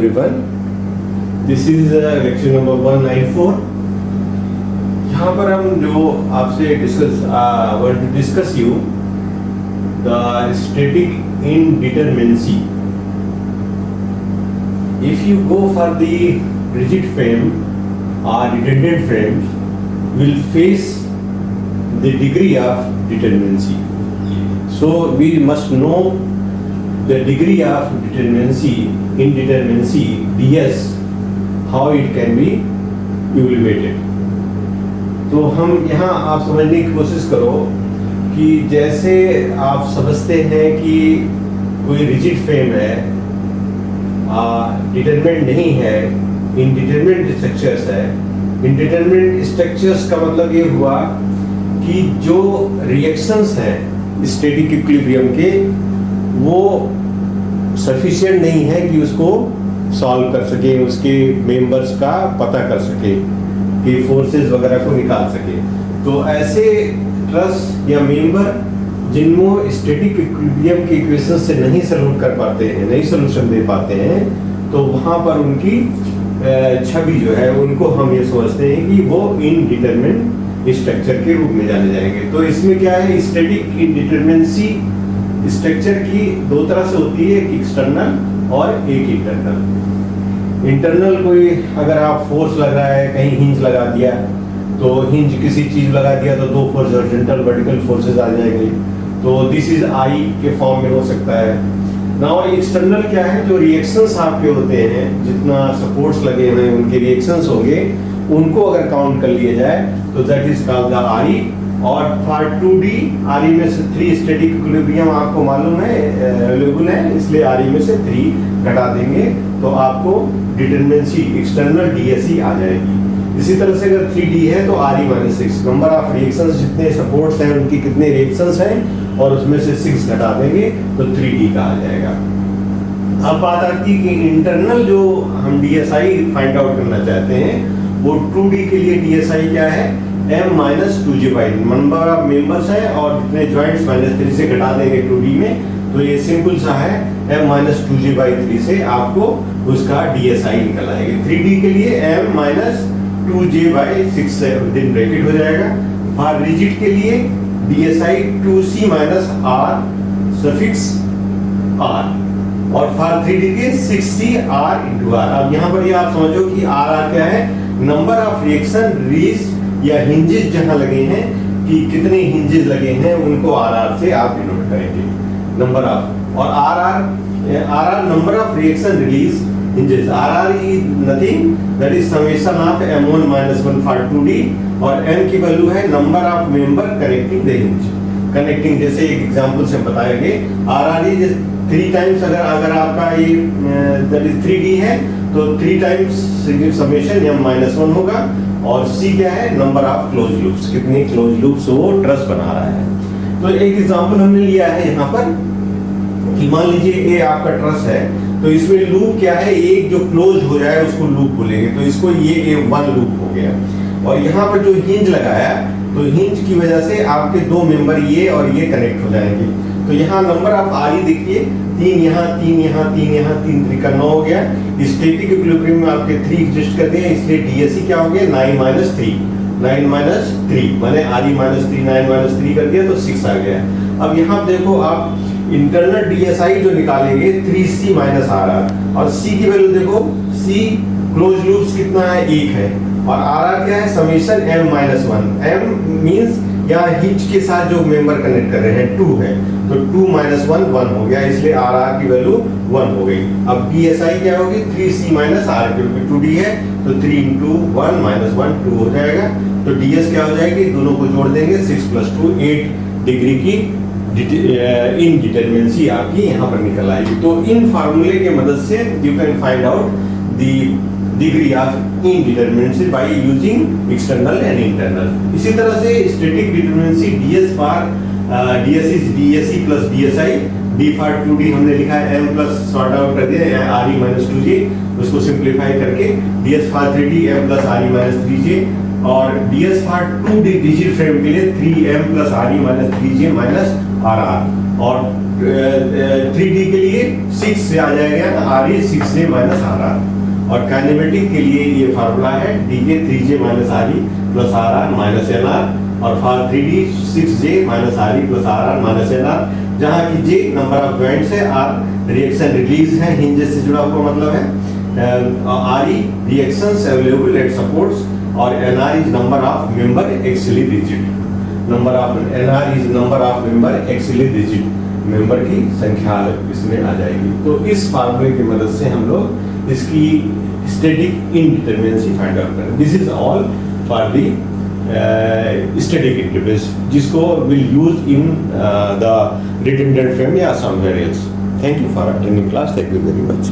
everyone. This is lecture number 194. यहाँ पर हम जो आपसे discuss you the static indeterminacy. If you go for the rigid frame or redundant frames, will face the degree of determinacy. So we must know the degree of indeterminacy ds, how it can be evaluated. तो हम यहाँ आप समझने की कोशिश करो कि जैसे आप समझते हैं कि कोई रिजिड फ्रेम है, डिटरमिनेंट नहीं है, इनडिटरमिनेंट स्ट्रक्चर्स है। इनडिटरमिनेंट स्ट्रक्चर्स का मतलब ये हुआ कि जो रिएक्शंस हैं स्टैटिक इक्विलिब्रियम के वो सफिशिएंट नहीं है कि उसको सॉल्व कर सके, उसके मेंबर्स का पता कर सके, कि फोर्सेस वगैरह को निकाल सके। तो ऐसे ट्रस या मेंबर जिनमें स्टैटिक इक्विलिब्रियम के इक्वेशन से नहीं सॉल्व कर पाते हैं, नहीं सोल्यूशन दे पाते हैं, तो वहाँ पर उनकी छवि जो है उनको हम ये समझते हैं कि वो इनडिटरमिनेंट स्ट्रक्चर के रूप में जाने जाएंगे। तो इसमें क्या है, स्टैटिक इनडिटरमिनेंसी स्ट्रक्चर की दो तरह से होती है, एक एक्सटर्नल और एक इंटरनल। इंटरनल कोई अगर आप फोर्स लग रहा है, कहीं हिंज लगा दिया, तो हिंज किसी चीज लगा दिया तो दो फोर्स हॉरिजॉन्टल वर्टिकल फोर्सेस आ जाएंगे, तो दिस इज आई के फॉर्म में हो सकता है ना। और एक्सटर्नल क्या है, जो रिएक्शंस आपके होते हैं, जितना सपोर्ट्स लगे हुए हैं उनके रिएक्शंस होंगे, उनको अगर काउंट कर लिया जाए तो दैट इज कॉल्ड द आरई। और फॉर 2D आरई में से 3 स्टैटिक इक्विलिब्रियम आपको मालूम है अवेलेबल है, इसलिए आरई में से 3 घटा देंगे तो आपको डिटरमिनेंसी एक्सटर्नल डीएसई आ जाएगी। इसी तरह से अगर 3D है तो RE-6 नंबर ऑफ रिएक्शंस, जितने सपोर्ट्स हैं उनकी कितने रिएक्शंस हैं और उसमें से 6 घटा देंगे तो 3D का आ जाएगा। अब बात आती है कि इंटरनल जो हम डीएसआई फाइंड आउट करना चाहते हैं, वो 2D के लिए डीएसआई क्या है, m-2j by number of members है और जितने जॉइंट्स -3 से घटा देंगे 2D में, तो ये सिंपल सा है m-2j बाई 3 से आपको उसका डीएसआई निकल आएगा। 3D के लिए m-2j बाई 6 से विदिन ब्रैकेट हो जाएगा। फॉर रिजिड के लिए DSi 2c minus r suffix r, और फॉर 3D के 6c r इंटू r। अब यहाँ पर ये आप समझो कि r क्या है, नंबर ऑफ रिएक्शन रीज या हिंजेस जहां लगे हैं, कि कितने हिंजेस लगे हैं उनको आर से आप डिनोट करेंगे, नंबर ऑफ। और R number of reaction release hinges. R is nothing that is summation of m1 - 1 for 2D, और m की वैल्यू है number of member connecting the hinge. Connecting जैसे एक एग्जांपल से बताएंगे, आर इज 3 टाइम्स, अगर आपका ये दैट इज 3D है तो 3 टाइम्स समेशन m-1 होगा, और C क्या है, नंबर ऑफ क्लोज लूप्स, कितने क्लोज लूप्स वो ट्रस बना रहा है। तो एक एग्जांपल हमने लिया है यहाँ पर कि मान लीजिए ये आपका ट्रस है, तो इसमें लूप क्या है, एक जो क्लोज हो जाए उसको लूप बोलेंगे, तो इसको ये 1 लूप हो गया। और यहाँ पर जो हिंज लगाया, तो हिंज की वजह से आपके 2 मेंबर ये और ये कनेक्ट हो जाएंगे। तो यहाँ नंबर ऑफ आरई देखिए, 3 यहाँ, 3 यहाँ, 3 यहाँ, 3 3 का 9 हो गया। स्टैटिक इक्विलिब्रियम में आपके 3 एग्जिस्ट करते हैं, इसलिए डीएसई क्या हो गया, 9 - 3 माने RE-3 9 - 3 कर दिया तो 6 आ गया। अब यहाँ देखो आप इंटरनल डीएसआई जो निकालेंगे 3c माइनस RR, और c की वैल्यू देखो, c क्लोज लूप्स कितना है, 1 है, और RR क्या है, समेशन m-1। m मींस यहाँ हिंज के साथ जो मेंबर कनेक्ट कर रहे हैं 2 है, तो 2 - 1 1 हो गया, इसलिए RR की वैल्यू 1 हो गई। अब DSI क्या होगी, 3c माइनस R, क्योंकि 2D है तो 3 × 1 - 1 2 हो जाएगा। तो DS क्या हो जाएगी, दोनों को जोड़ देंगे, 6 + 2 8 डिग्री की इनडिटरमिनेंसी आपकी यहाँ पर निकल आएगी। तो इन फार्मूले के मदद से you can find out the degree of indeterminacy by using external and internal. इसी तरह से static determinacy DS for DS is DSE plus DSI, D for 2D हमने लिखा है m प्लस सॉर्ट आउट कर दिया RE-2j, उसको सिंप्लीफाई करके DS for 3D m plus RE-3j, और DS for 2D rigid frame के लिए 3m plus RE-3j minus RR, और 3D के लिए 6 से आ जाएगा RE 6J माइनस RR, और काइनेमेटिक के लिए ये फार्मूला है DK 3J minus RE plus RR minus NR, और for 3D 6J minus RE plus RR minus NR, जहाँ की J नंबर ऑफ जॉइंट्स है, R रिएक्शन रिलीज है, हिंजेस से जुड़ा हुआ मतलब है, RE reactions available at supports, और NR is number of member axially rigid, NR is number of member axially rigid, member की संख्या इसमें आ जाएगी। तो इस फार्मूले की मदद से हम लोग इसकी स्टैटिक इंडिटरमिनेंसी फाइंड आउट करें। This is all for the static indeterminacy, जिसको will use in the retardant frame या somewhere else. Thank you for attending class, thank you very much.